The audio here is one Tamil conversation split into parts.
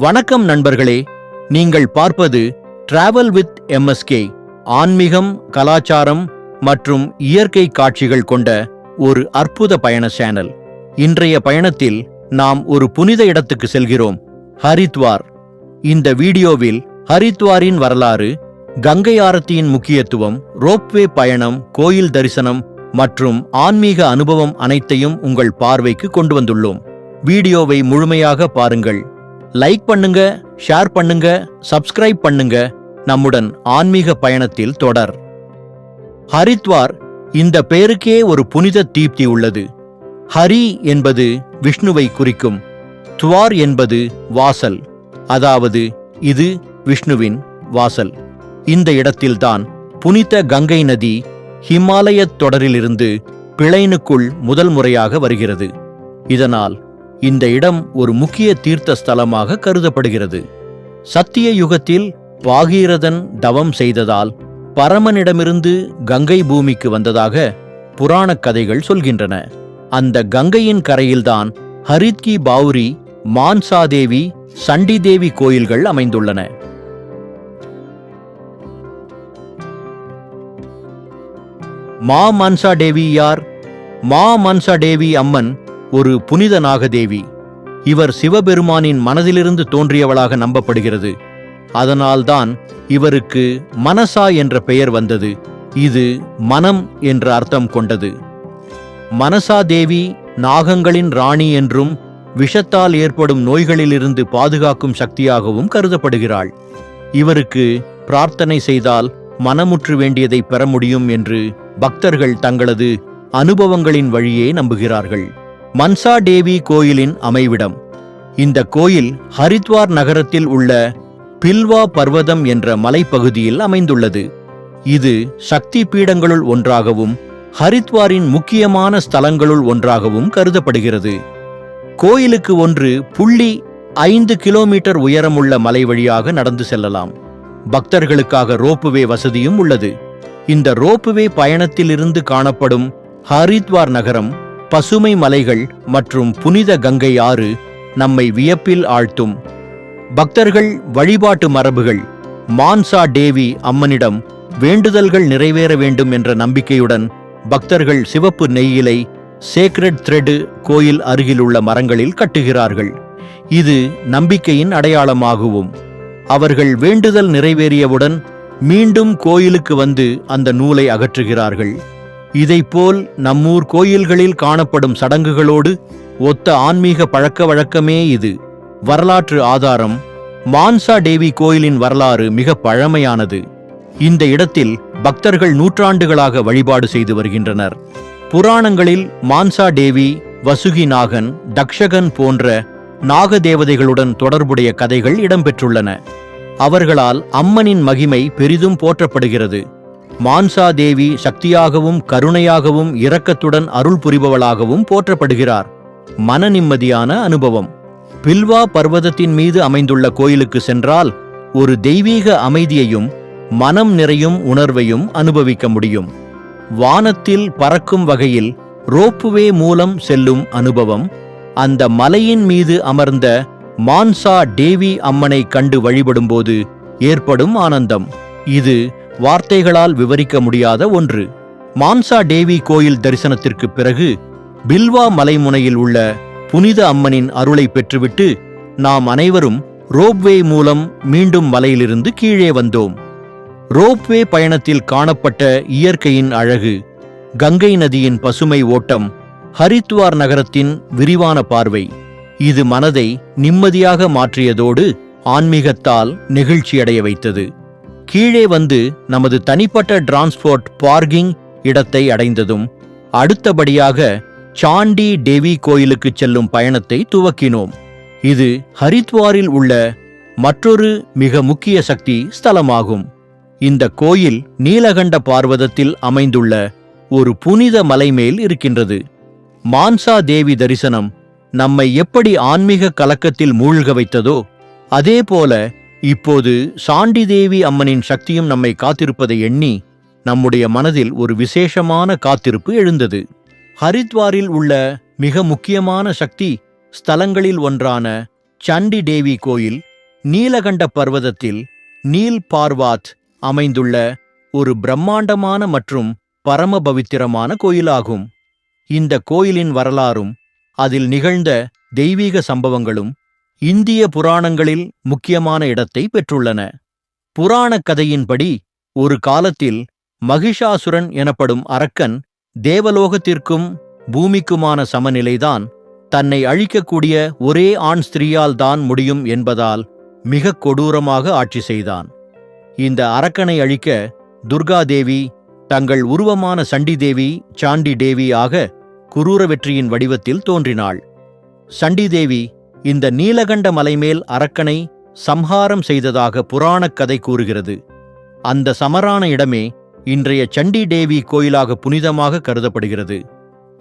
வணக்கம் நண்பர்களே, நீங்கள் பார்ப்பது டிராவல் வித் MSK. ஆன்மீகம், கலாச்சாரம் மற்றும் இயற்கை காட்சிகள் கொண்ட ஒரு அற்புத பயண சேனல். இன்றைய பயணத்தில் நாம் ஒரு புனித இடத்துக்கு செல்கிறோம், ஹரித்வார். இந்த வீடியோவில் ஹரித்வாரின் வரலாறு, கங்கை ஆரத்தியின் முக்கியத்துவம், ரோப்வே பயணம், கோயில் தரிசனம் மற்றும் ஆன்மீக அனுபவம் அனைத்தையும் உங்கள் பார்வைக்கு கொண்டு வந்துள்ளோம். வீடியோவை முழுமையாக பாருங்கள். லைக் பண்ணுங்க, ஷேர் பண்ணுங்க, சப்ஸ்கிரைப் பண்ணுங்க. நம்முடன் ஆன்மீக பயணத்தில் தொடர். ஹரித்வார், இந்த பெயருக்கே ஒரு புனித தீப்தி உள்ளது. ஹரி என்பது விஷ்ணுவை குறிக்கும், துவார் என்பது வாசல், அதாவது இது விஷ்ணுவின் வாசல். இந்த இடத்தில்தான் புனித கங்கை நதி ஹிமாலயத் தொடரிலிருந்து பிளைனுக்குள் முதல் முறையாக வருகிறது. இதனால் இந்த இடம் ஒரு முக்கிய தீர்த்த ஸ்தலமாக கருதப்படுகிறது. சத்திய யுகத்தில் பாகீரதன் தவம் செய்ததால் பரமனிடமிருந்து கங்கை பூமிக்கு வந்ததாக புராணக் கதைகள் சொல்கின்றன. அந்த கங்கையின் கரையில்தான் ஹரித்கி பாவுரி, மான்சா தேவி, சண்டி தேவி கோயில்கள் அமைந்துள்ளன. மா மன்சா தேவி யார்? மா மன்சா தேவி அம்மன் ஒரு புனித நாகதேவி. இவர் சிவபெருமானின் மனதிலிருந்து தோன்றியவளாக நம்பப்படுகிறது. அதனால்தான் இவருக்கு மனசா என்ற பெயர் வந்தது. இது மனம் என்ற அர்த்தம் கொண்டது. மனசா தேவி நாகங்களின் ராணி என்றும் விஷத்தால் ஏற்படும் நோய்களிலிருந்து பாதுகாக்கும் சக்தியாகவும் கருதப்படுகிறாள். இவருக்கு பிரார்த்தனை செய்தால் மனமுற்று வேண்டியதை பெற முடியும் என்று பக்தர்கள் தங்களது அனுபவங்களின் வழியே நம்புகிறார்கள். மன்சா தேவி கோயிலின் அமைவிடம். இந்த கோயில் ஹரித்வார் நகரத்தில் உள்ள பில்வா பர்வதம் என்ற மலைப்பகுதியில் அமைந்துள்ளது. இது சக்தி பீடங்களுள் ஒன்றாகவும் ஹரித்வாரின் முக்கியமான ஸ்தலங்களுள் ஒன்றாகவும் கருதப்படுகிறது. கோயிலுக்கு 1.5 கிலோமீட்டர் உயரமுள்ள மலை வழியாக நடந்து செல்லலாம். பக்தர்களுக்காக ரோப்புவே வசதியும் உள்ளது. இந்த ரோப்புவே பயணத்திலிருந்து காணப்படும் ஹரித்வார் நகரம், பசுமை மலைகள் மற்றும் புனித கங்கை ஆறு நம்மை வியப்பில் ஆழ்த்தும். பக்தர்கள் வழிபாட்டு மரபுகள். மான்சா தேவி அம்மனிடம் வேண்டுதல்கள் நிறைவேற வேண்டும் என்ற நம்பிக்கையுடன் பக்தர்கள் சிவப்பு நெய்யிலை சேக்ரெட் த்ரெட் கோயில் அருகிலுள்ள மரங்களில் கட்டுகிறார்கள். இது நம்பிக்கையின் அடையாளமாகவும். அவர்கள் வேண்டுதல் நிறைவேறியவுடன் மீண்டும் கோயிலுக்கு வந்து அந்த நூலை அகற்றுகிறார்கள். இதைப்போல் நம்மூர் கோயில்களில் காணப்படும் சடங்குகளோடு ஒத்த ஆன்மீக பழக்க வழக்கமே இது. வரலாற்று ஆதாரம். மான்சா தேவி கோயிலின் வரலாறு மிக பழமையானது. இந்த இடத்தில் பக்தர்கள் நூற்றாண்டுகளாக வழிபாடு செய்து வருகின்றனர். புராணங்களில் மான்சா தேவி, வசுகி நாகன், தக்ஷகன் போன்ற நாகதேவதைகளுடன் தொடர்புடைய கதைகள் இடம்பெற்றுள்ளன. அவர்களால் அம்மனின் மகிமை பெரிதும் போற்றப்படுகிறது. மான்சா தேவி சக்தியாகவும் கருணையாகவும் இரக்கத்துடன் அருள் புரிபவளாகவும் போற்றப்படுகிறார். மன நிம்மதியான அனுபவம். பில்வா பர்வதத்தின் மீது அமைந்துள்ள கோயிலுக்கு சென்றால் ஒரு தெய்வீக அமைதியையும் மனம் நிறையும் உணர்வையும் அனுபவிக்க முடியும். வானத்தில் பறக்கும் வகையில் ரோப்புவே மூலம் செல்லும் அனுபவம். அந்த மலையின் மீது அமர்ந்த மான்சா தேவி அம்மனை கண்டு வழிபடும்போது ஏற்படும் ஆனந்தம், இது வார்த்தைகளால் விவரிக்க முடியாத ஒன்று. மான்சா தேவி கோயில் தரிசனத்திற்கு பிறகு பில்வா மலைமுனையில் உள்ள புனித அம்மனின் அருளை பெற்றுவிட்டு நாம் அனைவரும் ரோப்வே மூலம் மீண்டும் மலையிலிருந்து கீழே வந்தோம். ரோப்வே பயணத்தில் காணப்பட்ட இயற்கையின் அழகு, கங்கை நதியின் பசுமை ஓட்டம், ஹரித்வார் நகரத்தின் விரிவான பார்வை, இது மனதை நிம்மதியாக மாற்றியதோடு ஆன்மீகத்தால் நெகிழ்ச்சியடைய வைத்தது. கீழே வந்து நமது தனிப்பட்ட டிரான்ஸ்போர்ட் பார்க்கிங் இடத்தை அடைந்ததும் அடுத்தபடியாக சாண்டி தேவி கோயிலுக்கு செல்லும் பயணத்தை துவக்கினோம். இது ஹரித்வாரில் உள்ள மற்றொரு மிக முக்கிய சக்தி ஸ்தலமாகும். இந்த கோயில் நீலகண்ட பார்வதத்தில் அமைந்துள்ள ஒரு புனித மலை மேல் இருக்கின்றது. மான்சா தேவி தரிசனம் நம்மை எப்படி ஆன்மீக கலக்கத்தில் மூழ்க வைத்ததோ அதேபோல இப்போது சாண்டி தேவி அம்மனின் சக்தியும் நம்மை காத்திருப்பதை எண்ணி நம்முடைய மனதில் ஒரு விசேஷமான காத்திருப்பு எழுந்தது. ஹரித்வாரில் உள்ள மிக முக்கியமான சக்தி ஸ்தலங்களில் ஒன்றான சண்டி தேவி கோயில் நீலகண்ட பர்வதத்தில் நீல் பார்வாத் அமைந்துள்ள ஒரு பிரம்மாண்டமான மற்றும் பரமபவித்திரமான கோயிலாகும். இந்த கோயிலின் வரலாறும் அதில் நிகழ்ந்த தெய்வீக சம்பவங்களும் இந்திய புராணங்களில் முக்கியமான இடத்தை பெற்றுள்ளன. புராணக் கதையின்படி ஒரு காலத்தில் மகிஷாசுரன் எனப்படும் அரக்கன் தேவலோகத்திற்கும் பூமிக்குமான சமநிலைதான் தன்னை அழிக்கக்கூடிய ஒரே ஆண் ஸ்திரீயால் தான் முடியும் என்பதால் மிக கொடூரமாக ஆட்சி செய்தான். இந்த அரக்கனை அழிக்க துர்காதேவி தங்கள் உருவமான சண்டி தேவி சாண்டி தேவி ஆக குரூர வெற்றியின் வடிவத்தில் தோன்றினாள். சண்டி தேவி இந்த நீலகண்ட மலைமேல் அரக்கனை சம்ஹாரம் செய்ததாக புராணக் கதை கூறுகிறது. அந்த சமரான இடமே இன்றைய சண்டி தேவி கோயிலாக புனிதமாக கருதப்படுகிறது.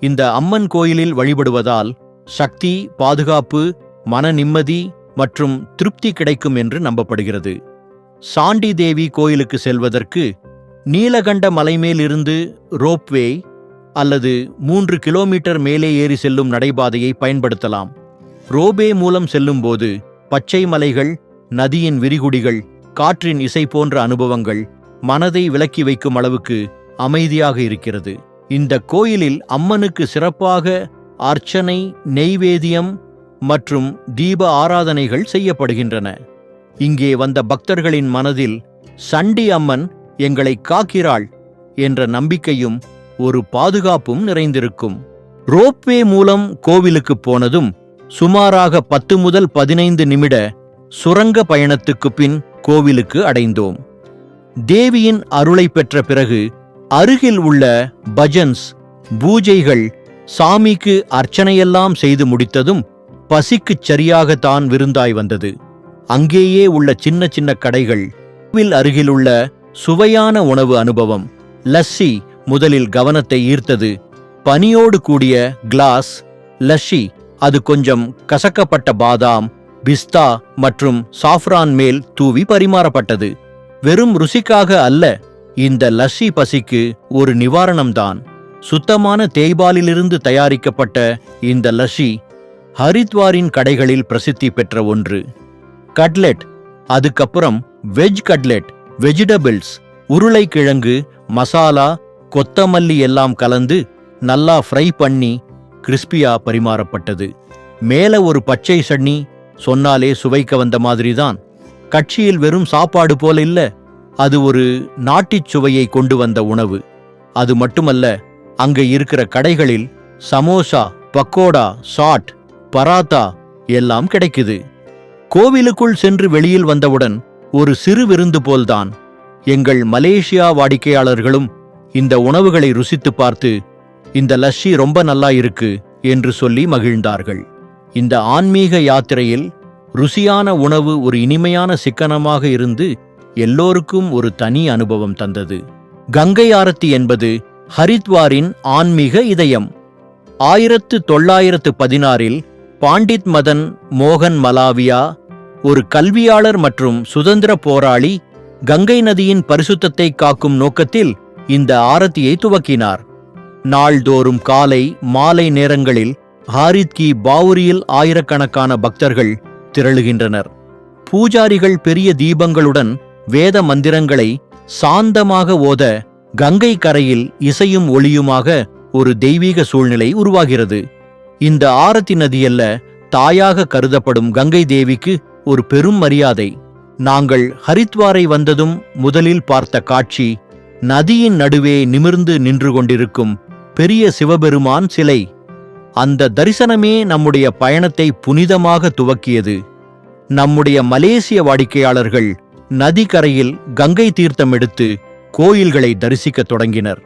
இந்த அம்மன் கோயிலில் வழிபடுவதால் சக்தி, பாதுகாப்பு, மன நிம்மதி மற்றும் திருப்தி கிடைக்கும் என்று நம்பப்படுகிறது. சாண்டி தேவி கோயிலுக்கு செல்வதற்கு நீலகண்ட மலைமேலிருந்து ரோப்வே அல்லது 3 கிலோமீட்டர் மேலே ஏறி செல்லும் நடைபாதையை பயன்படுத்தலாம். ரோபே மூலம் செல்லும்போது பச்சை மலைகள், நதியின் விரிகுடிகள், காற்றின் இசை போன்ற அனுபவங்கள் மனதை விலக்கி வைக்கும் அளவுக்கு அமைதியாக இருக்கிறது. இந்த கோயிலில் அம்மனுக்கு சிறப்பாக அர்ச்சனை, நெய்வேதியம் மற்றும் தீப ஆராதனைகள் செய்யப்படுகின்றன. இங்கே வந்த பக்தர்களின் மனதில் சண்டி அம்மன் எங்களை காக்கிறாள் என்ற நம்பிக்கையும் ஒரு பாதுகாப்பும் நிறைந்திருக்கும். ரோப்வே மூலம் கோவிலுக்கு போனதும் சுமாராக 10 முதல் 15 நிமிட சுரங்க பயணத்துக்கு பின் கோவிலுக்கு அடைந்தோம். தேவியின் அருளை பெற்ற பிறகு அருகில் உள்ள பஜன்ஸ், பூஜைகள், சாமிக்கு அர்ச்சனையெல்லாம் செய்து முடித்ததும் பசிக்குச் சரியாகத்தான் விருந்தாய் வந்தது. அங்கேயே உள்ள சின்ன சின்ன கடைகள், கோவில் அருகிலுள்ள சுவையான உணவு அனுபவம், லஸ்ஸி முதலில் கவனத்தை ஈர்த்தது. பனியோடு கூடிய கிளாஸ் லஸ்ஸி, அது கொஞ்சம் கசக்கப்பட்ட பாதாம், பிஸ்தா மற்றும் சாஃப்ரான் மேல் தூவி பரிமாறப்பட்டது. வெறும் ருசிக்காக அல்ல, இந்த லஸ்ஸி பசிக்கு ஒரு நிவாரணம்தான். சுத்தமான தேய்பாலிலிருந்து தயாரிக்கப்பட்ட இந்த லஸ்ஸி ஹரித்வாரின் கடைகளில் பிரசித்தி பெற்ற ஒன்று. கட்லெட், அதுக்கப்புறம் வெஜ் கட்லெட், வெஜிடபிள்ஸ், உருளைக்கிழங்கு, மசாலா, கொத்தமல்லி எல்லாம் கலந்து நல்லா ஃப்ரை பண்ணி கிறிஸ்பியா பரிமாறப்பட்டது. மேல ஒரு பச்சை சட்னி, சொன்னாலே சுவைக்க வந்த மாதிரிதான். கட்சியில் வெறும் சாப்பாடு போல இல்ல, அது ஒரு நாட்டிச் சுவையை கொண்டு வந்த உணவு. அது மட்டுமல்ல, அங்க இருக்கிற கடைகளில் சமோசா, பக்கோடா, சாட், பராத்தா எல்லாம் கிடைக்குது. கோவிலுக்குள் சென்று வெளியில் வந்தவுடன் ஒரு சிறு விருந்து போல்தான். எங்கள் மலேசியா வாடிக்கையாளர்களும் இந்த உணவுகளை ருசித்து பார்த்து, இந்த லஸ்ஸி ரொம்ப நல்லா இருக்கு என்று சொல்லி மகிழ்ந்தார்கள். இந்த ஆன்மீக யாத்திரையில் ருசியான உணவு ஒரு இனிமையான சிக்கனமாக இருந்து எல்லோருக்கும் ஒரு தனி அனுபவம் தந்தது. கங்கை ஆரத்தி என்பது ஹரித்வாரின் ஆன்மீக இதயம். 1916இல் பாண்டித் மதன் மோகன் மலாவியா, ஒரு கல்வியாளர் மற்றும் சுதந்திர போராளி, கங்கை நதியின் பரிசுத்தத்தை காக்கும் நோக்கத்தில் இந்த ஆரத்தியை துவக்கினார். நாள்தோறும் காலை, மாலை நேரங்களில் ஹாரித் கி பாவுரியில் ஆயிரக்கணக்கான பக்தர்கள் திரளுகின்றனர். பூஜாரிகள் பெரிய தீபங்களுடன் வேத மந்திரங்களை சாந்தமாக ஓத கங்கை கரையில் இசையும் ஒளியுமாக ஒரு தெய்வீக சூழ்நிலை உருவாகிறது. இந்த ஆரத்தி நதியல்ல, தாயாக கருதப்படும் கங்கை தேவிக்கு ஒரு பெரும் மரியாதை. நாங்கள் ஹரித்வாரை வந்ததும் முதலில் பார்த்த காட்சி நதியின் நடுவே நிமிர்ந்து நின்று கொண்டிருக்கும் பெரிய சிவபெருமான் சிலை. அந்த தரிசனமே நம்முடைய பயணத்தை புனிதமாக துவக்கியது. நம்முடைய மலேசிய வாடிக்கையாளர்கள் நதிக்கரையில் கங்கை தீர்த்தம் எடுத்து கோயில்களை தரிசிக்கத் தொடங்கினர்.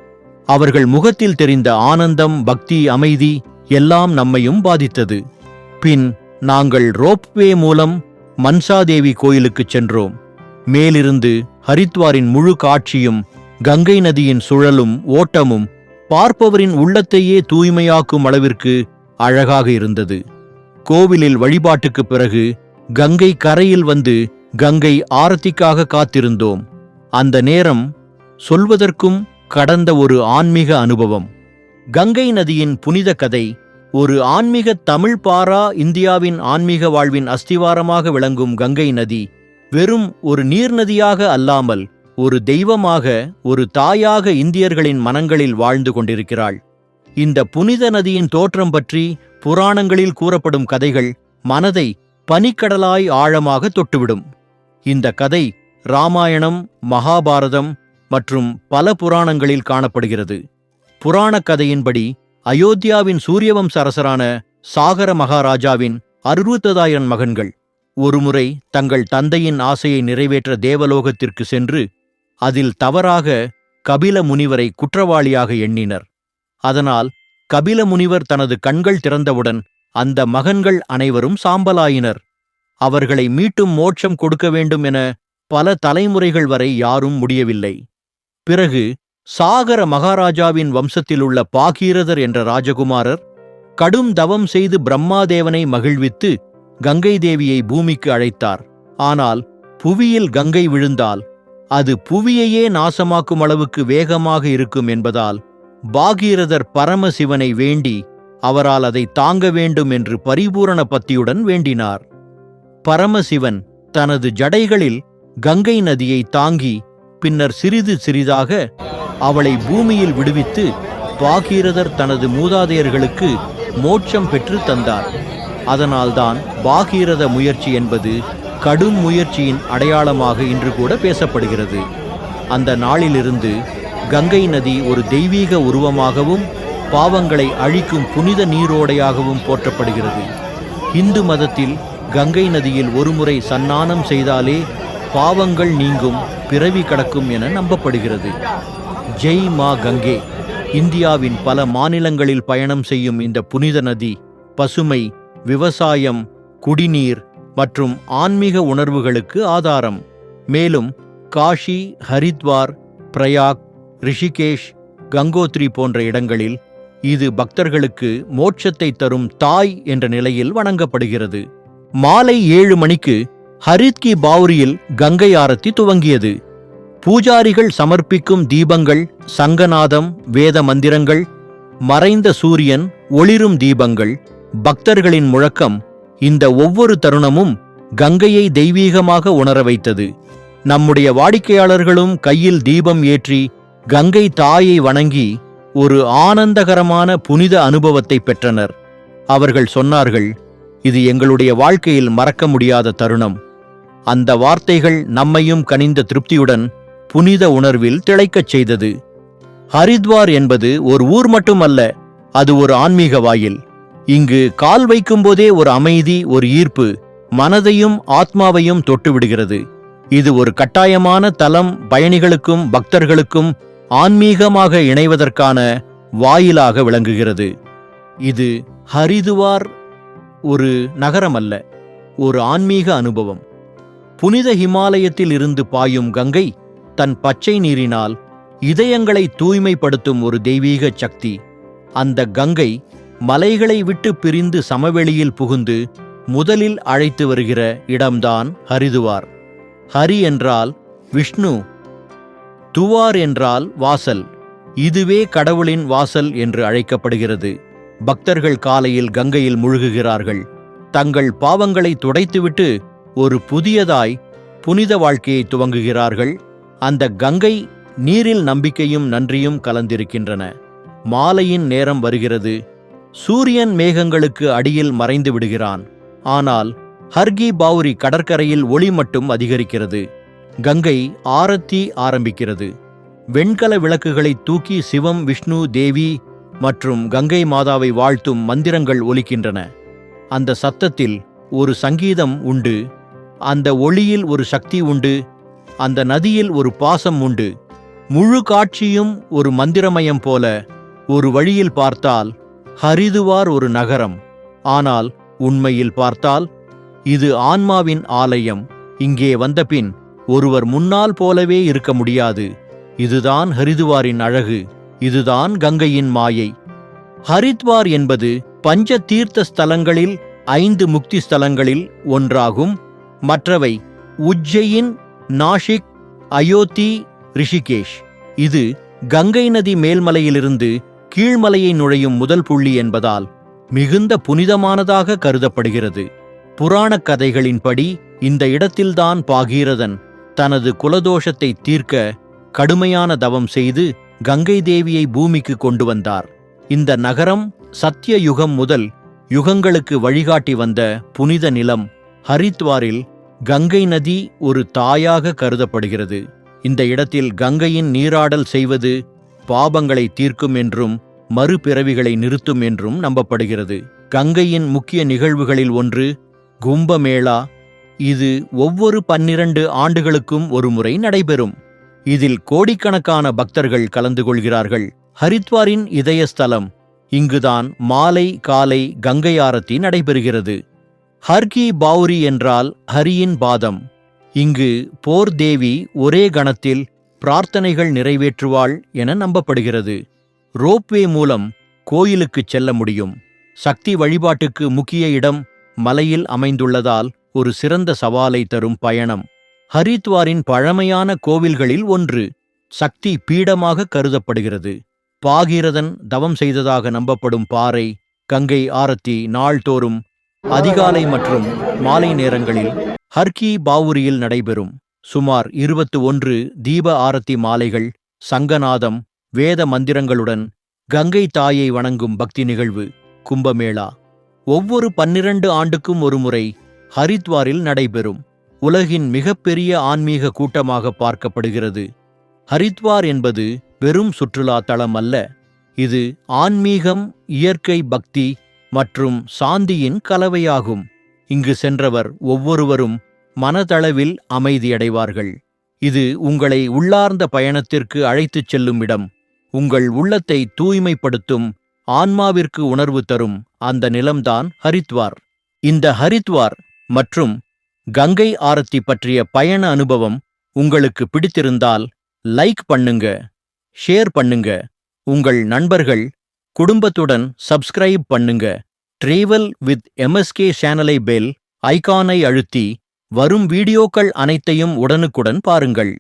அவர்கள் முகத்தில் தெரிந்த ஆனந்தம், பக்தி, அமைதி எல்லாம் நம்மையும் பாதித்தது. பின் நாங்கள் ரோப்வே மூலம் மன்சாதேவி கோயிலுக்குச் சென்றோம். மேலிருந்து ஹரித்வாரின் முழு காட்சியும், கங்கை நதியின் சுழலும் ஓட்டமும் பார்ப்பவரின் உள்ளத்தையே தூய்மையாக்கும் அளவிற்கு அழகாக இருந்தது. கோவிலில் வழிபாட்டுக்குப் பிறகு கங்கை கரையில் வந்து கங்கை ஆரத்திக்காக காத்திருந்தோம். அந்த நேரம் சொல்வதற்கும் கடந்த ஒரு ஆன்மீக அனுபவம். கங்கை நதியின் புனித கதை ஒரு ஆன்மீக தமிழ் பாரா இந்தியாவின் ஆன்மீக வாழ்வின் அஸ்திவாரமாக விளங்கும் கங்கை நதி வெறும் ஒரு நீர்நதியாக அல்லாமல் ஒரு தெய்வமாக, ஒரு தாயாக இந்தியர்களின் மனங்களில் வாழ்ந்து கொண்டிருக்கிறாள். இந்த புனித நதியின் தோற்றம் பற்றி புராணங்களில் கூறப்படும் கதைகள் மனதை பனிக்கடலாய் ஆழமாக தொட்டுவிடும். இந்த கதை இராமாயணம், மகாபாரதம் மற்றும் பல புராணங்களில் காணப்படுகிறது. புராணக் கதையின்படி அயோத்தியாவின் சூரியவம்ச அரசரான சாகர மகாராஜாவின் 60,000 மகன்கள் ஒருமுறை தங்கள் தந்தையின் ஆசையை நிறைவேற்ற தேவலோகத்திற்கு சென்று அதில் தவறாக கபில முனிவரை குற்றவாளியாக எண்ணினர். அதனால் கபில முனிவர் தனது கண்கள் திறந்தவுடன் அந்த மகன்கள் அனைவரும் சாம்பலாயினர். அவர்களை மீட்டும் மோட்சம் கொடுக்க வேண்டும் என பல தலைமுறைகள் வரை யாரும் முடியவில்லை. பிறகு சாகர மகாராஜாவின் வம்சத்தில் உள்ள பாகீரதர் என்ற ராஜகுமாரர் கடும் தவம் செய்து பிரம்மாதேவனை மகிழ்வித்து கங்கை தேவியை பூமிக்கு அழைத்தார். ஆனால் புவியில் கங்கை விழுந்தால் அது புவியையே நாசமாக்கும் அளவுக்கு வேகமாக இருக்கும் என்பதால் பாகீரதர் பரமசிவனை வேண்டி அவரால் அதை தாங்க வேண்டும் என்று பரிபூரண பக்தியுடன் வேண்டினார். பரமசிவன் தனது ஜடைகளில் கங்கை நதியை தாங்கி பின்னர் சிறிது சிறிதாக அவளை பூமியில் விடுவித்து பாகீரதர் தனது மூதாதையர்களுக்கு மோட்சம் பெற்று தந்தார். அதனால்தான் பாகீரத முயற்சி என்பது கடும் முயற்சியின் அடையாளமாக இன்று கூட பேசப்படுகிறது. அந்த நாளிலிருந்து கங்கை நதி ஒரு தெய்வீக உருவமாகவும் பாவங்களை அழிக்கும் புனித நீரோடையாகவும் போற்றப்படுகிறது. இந்து மதத்தில் கங்கை நதியில் ஒருமுறை சன்னானம் செய்தாலே பாவங்கள் நீங்கும், பிறவி கடக்கும் என நம்பப்படுகிறது. ஜெய் மா கங்கே. இந்தியாவின் பல மாநிலங்களில் பயணம் செய்யும் இந்த புனித நதி பசுமை, விவசாயம், குடிநீர் மற்றும் ஆன்மீக உணர்வுகளுக்கு ஆதாரம். மேலும் காஷி, ஹரித்வார், பிரயாக், ரிஷிகேஷ், கங்கோத்ரி போன்ற இடங்களில் இது பக்தர்களுக்கு மோட்சத்தை தரும் தாய் என்ற நிலையில் வணங்கப்படுகிறது. மாலை 7 மணிக்கு ஹரித் கி பாவ்ரியில் கங்கை ஆரத்தி துவங்கியது. பூஜாரிகள் சமர்ப்பிக்கும் தீபங்கள், சங்கநாதம், வேத மந்திரங்கள், மறைந்த சூரியன், ஒளிரும் தீபங்கள், பக்தர்களின் முழக்கம், இந்த ஒவ்வொரு தருணமும் கங்கையை தெய்வீகமாக உணர வைத்தது. நம்முடைய வாடிக்கையாளர்களும் கையில் தீபம் ஏற்றி கங்கை தாயை வணங்கி ஒரு ஆனந்தகரமான புனித அனுபவத்தை பெற்றனர். அவர்கள் சொன்னார்கள், இது எங்களுடைய வாழ்க்கையில் மறக்க முடியாத தருணம். அந்த வார்த்தைகள் நம்மையும் கனிந்த திருப்தியுடன் புனித உணர்வில் திளைக்கச் செய்தது. ஹரித்வார் என்பது ஒரு ஊர் மட்டுமல்ல, அது ஒரு ஆன்மீக வாயில். இங்கு கால் வைக்கும்போதே ஒரு அமைதி, ஒரு ஈர்ப்பு மனதையும் ஆத்மாவையும் தொட்டுவிடுகிறது. இது ஒரு கட்டாயமான தலம், பயணிகளுக்கும் பக்தர்களுக்கும் ஆன்மீகமாக இணைவதற்கான வாயிலாக விளங்குகிறது. இது ஹரிதுவார் ஒரு நகரம் அல்ல, ஒரு ஆன்மீக அனுபவம். புனித ஹிமாலயத்தில் இருந்து பாயும் கங்கை தன் பச்சை நீரினால் இதயங்களை தூய்மைப்படுத்தும் ஒரு தெய்வீக சக்தி. அந்த கங்கை மலைகளை விட்டு பிரிந்து சமவெளியில் புகுந்து முதலில் அழைத்து வருகிற இடம்தான் ஹரிதுவார். ஹரி என்றால் விஷ்ணு, துவார் என்றால் வாசல். இதுவே கடவுளின் வாசல் என்று அழைக்கப்படுகிறது. பக்தர்கள் காலையில் கங்கையில் முழுகுகிறார்கள். தங்கள் பாவங்களை துடைத்துவிட்டு ஒரு புதியதாய் புனித வாழ்க்கையை துவங்குகிறார்கள். அந்த கங்கை நீரில் நம்பிக்கையும் நன்றியும் கலந்திருக்கின்றன. மாலையின் நேரம் வருகிறது. சூரியன் மேகங்களுக்கு அடியில் மறைந்து விடுகிறான். ஆனால் ஹர் கி பாவ்ரி கடற்கரையில் ஒளி மட்டும் அதிகரிக்கிறது. கங்கை ஆரத்தி ஆரம்பிக்கிறது. வெண்கல விளக்குகளை தூக்கி சிவம், விஷ்ணு, தேவி மற்றும் கங்கை மாதாவை வாழ்த்தும் மந்திரங்கள் ஒலிக்கின்றன. அந்த சத்தத்தில் ஒரு சங்கீதம் உண்டு. அந்த ஒளியில் ஒரு சக்தி உண்டு. அந்த நதியில் ஒரு பாசம் உண்டு. முழு காட்சியும் ஒரு மந்திரமயம் போல. ஒரு வழியில் பார்த்தால் ஹரிதுவார் ஒரு நகரம். ஆனால் உண்மையில் பார்த்தால் இது ஆன்மாவின் ஆலயம். இங்கே வந்தபின் ஒருவர் முன்னால் போலவே இருக்க முடியாது. இதுதான் ஹரிதுவாரின் அழகு. இதுதான் கங்கையின் மாயை. ஹரித்வார் என்பது பஞ்ச தீர்த்த ஸ்தலங்களில் 5 முக்தி ஸ்தலங்களில் ஒன்றாகும். மற்றவை உஜ்ஜையின், நாஷிக், அயோத்தி, ரிஷிகேஷ். இது கங்கை நதி மேல்மலையிலிருந்து கீழ்மலையை நுழையும் முதல் புள்ளி என்பதால் மிகுந்த புனிதமானதாக கருதப்படுகிறது. புராணக் கதைகளின்படி இந்த இடத்தில்தான் பாகீரதன் தனது குலதோஷத்தை தீர்க்க கடுமையான தவம் செய்து கங்கை தேவியை பூமிக்கு கொண்டு வந்தார். இந்த நகரம் சத்திய யுகம் முதல் யுகங்களுக்கு வழிகாட்டி வந்த புனித நிலம். ஹரித்வாரில் கங்கை நதி ஒரு தாயாக கருதப்படுகிறது. இந்த இடத்தில் கங்கையின் நீராடல் செய்வது பாபங்களை தீர்க்கும் என்றும் மறுபிறவிகளை நிறுத்தும் என்றும் நம்பப்படுகிறது. கங்கையின் முக்கிய நிகழ்வுகளில் ஒன்று கும்பமேளா. இது ஒவ்வொரு 12 ஆண்டுகளுக்கும் ஒருமுறை நடைபெறும். இதில் கோடிக்கணக்கான பக்தர்கள் கலந்து கொள்கிறார்கள். ஹரித்வாரின் இதயஸ்தலம். இங்குதான் மாலை காலை கங்கை ஆரத்தி நடைபெறுகிறது. ஹர் கி பௌரி என்றால் ஹரியின் பாதம். இங்கு போர் தேவி ஒரே கணத்தில் பிரார்த்தனைகள் நிறைவேற்றுவாள் என நம்பப்படுகிறது. ரோப்வே மூலம் கோயிலுக்குச் செல்ல முடியும். சக்தி வழிபாட்டுக்கு முக்கிய இடம் மலையில் அமைந்துள்ளதால் ஒரு சிறந்த சவாலை தரும் பயணம். ஹரித்வாரின் பழமையான கோவில்களில் ஒன்று சக்தி பீடமாக கருதப்படுகிறது. பாகீரதன் தவம் செய்ததாக நம்பப்படும் பாறை கங்கை ஆரத்தி நாள்தோறும் அதிகாலை மற்றும் மாலை நேரங்களில் ஹர் கி பௌரியில் நடைபெறும். சுமார் 21 தீப ஆரத்தி மாலைகள், சங்கநாதம், வேத மந்திரங்களுடன் கங்கை தாயை வணங்கும் பக்தி நிகழ்வு கும்பமேளா ஒவ்வொரு 12 ஆண்டுக்கும் ஒருமுறை ஹரித்வாரில் நடைபெறும். உலகின் மிகப்பெரிய ஆன்மீக கூட்டமாக பார்க்கப்படுகிறது. ஹரித்வார் என்பது வெறும் சுற்றுலா தளம் அல்ல. இது ஆன்மீகம், இயற்கை பக்தி மற்றும் சாந்தியின் கலவையாகும். இங்கு சென்றவர் ஒவ்வொருவரும் மனதளவில் அமைதியடைவார்கள். இது உங்களை உள்ளார்ந்த பயணத்திற்கு அழைத்துச் செல்லும் இடம். உங்கள் உள்ளத்தை தூய்மைப்படுத்தும், ஆன்மாவிற்கு உணர்வு தரும் அந்த நிலம்தான் ஹரித்வார். இந்த ஹரித்வார் மற்றும் கங்கை ஆரத்தி பற்றிய பயண அனுபவம் உங்களுக்கு பிடித்திருந்தால் லைக் பண்ணுங்க, ஷேர் பண்ணுங்க, உங்கள் நண்பர்கள், குடும்பத்துடன் சப்ஸ்கிரைப் பண்ணுங்க. டிராவல் வித் எம்எஸ்கே சேனலை பெல் ஐகானை அழுத்தி வரும் வீடியோக்கள் அனைத்தையும் உடனுக்குடன் பாருங்கள்.